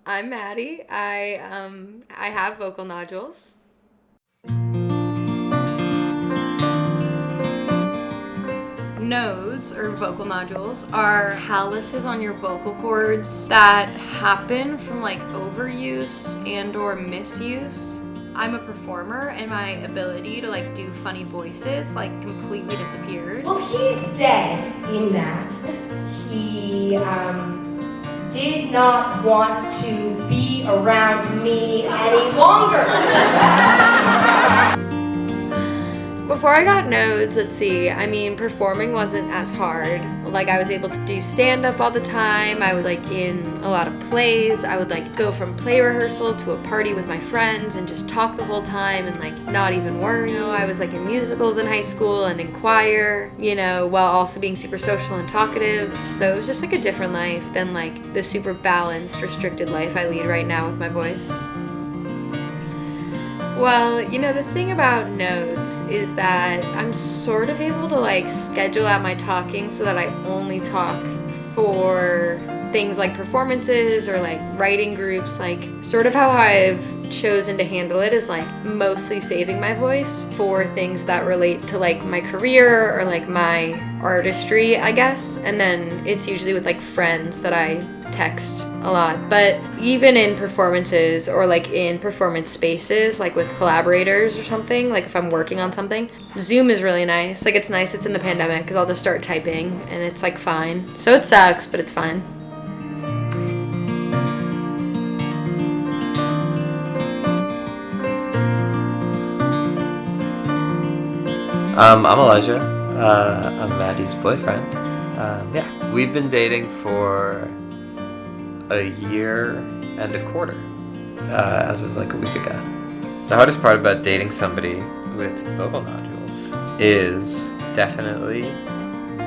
I'm Maddie. I have vocal nodules. Nodes, or vocal nodules, are calluses on your vocal cords that happen from like overuse and or misuse. I'm a performer and my ability to like do funny voices like completely disappeared. Well, he's dead in that he did not want to be around me any longer. Before I got nodes, let's see, performing wasn't as hard. Like, I was able to do stand-up all the time. I was, like, in a lot of plays. I would, like, go from play rehearsal to a party with my friends and just talk the whole time and, like, not even worry. You know, I was, like, in musicals in high school and in choir, you know, while also being super social and talkative. So it was just, like, a different life than, like, the super balanced, restricted life I lead right now with my voice. Well, you know, the thing about nodes is that I'm sort of able to like schedule out my talking so that I only talk for things like performances or like writing groups. Like sort of how I've chosen to handle it is like mostly saving my voice for things that relate to like my career or like my artistry, I guess. And then it's usually with like friends that I text a lot. But even in performances or like in performance spaces, like with collaborators or something, like if I'm working on something, Zoom is really nice. Like it's nice it's in the pandemic because I'll just start typing and it's like fine. So it sucks, but it's fine. I'm Elijah. I'm Maddie's boyfriend. Yeah, we've been dating for a year and a quarter, as of like a week ago. The hardest part about dating somebody with vocal nodules is definitely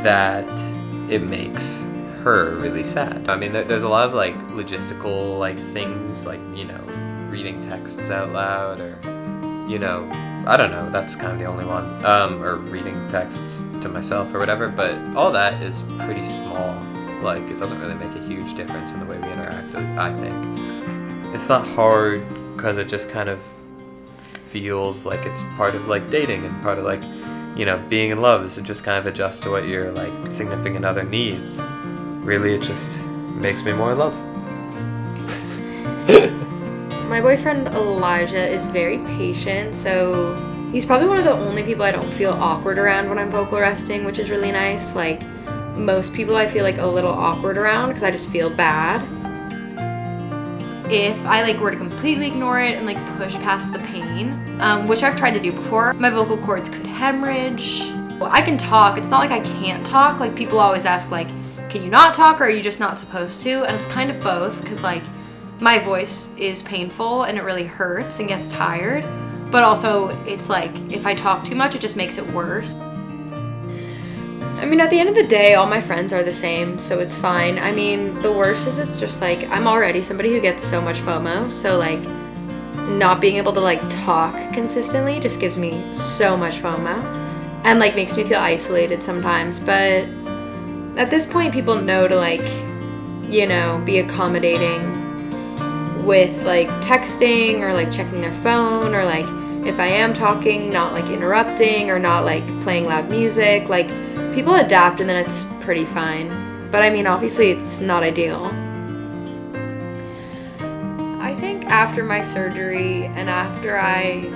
that it makes her really sad. I mean, there's a lot of like logistical like things, like, you know, reading texts out loud, or, you know, I don't know, that's kind of the only one, or reading texts to myself or whatever, but all that is pretty small. Like, it doesn't really make a huge difference in the way we interact, I think. It's not hard because it just kind of feels like it's part of like dating and part of like, you know, being in love, is to just kind of adjust to what your like significant other needs. Really, it just makes me more in love. My boyfriend Elijah is very patient, so he's probably one of the only people I don't feel awkward around when I'm vocal resting, which is really nice. Like, most people I feel like a little awkward around because I just feel bad. If I like were to completely ignore it and like push past the pain, which I've tried to do before, my vocal cords could hemorrhage. Well, I can talk. It's not like I can't talk. Like, people always ask like, can you not talk or are you just not supposed to? And it's kind of both, because like my voice is painful and it really hurts and gets tired, but also it's like if I talk too much, it just makes it worse. I mean, at the end of the day, all my friends are the same, so it's fine. I mean, the worst is it's just like, I'm already somebody who gets so much FOMO, so like, not being able to like talk consistently just gives me so much FOMO, and like makes me feel isolated sometimes. But at this point, people know to like, you know, be accommodating with like texting or like checking their phone, or like if I am talking, not like interrupting or not like playing loud music. Like, people adapt and then it's pretty fine. But I mean, obviously it's not ideal. I think after my surgery and after I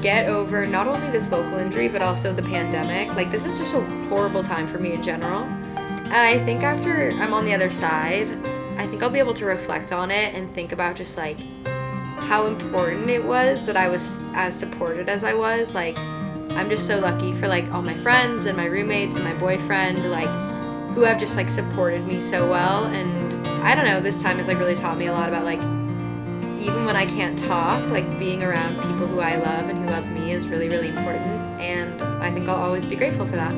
get over not only this vocal injury but also the pandemic, like this is just a horrible time for me in general. And I think after I'm on the other side, I think I'll be able to reflect on it and think about just like how important it was that I was as supported as I was. Like, I'm just so lucky for like all my friends and my roommates and my boyfriend, like, who have just like supported me so well. And I don't know, this time has like really taught me a lot about like, even when I can't talk, like being around people who I love and who love me is really, really important. And I think I'll always be grateful for that.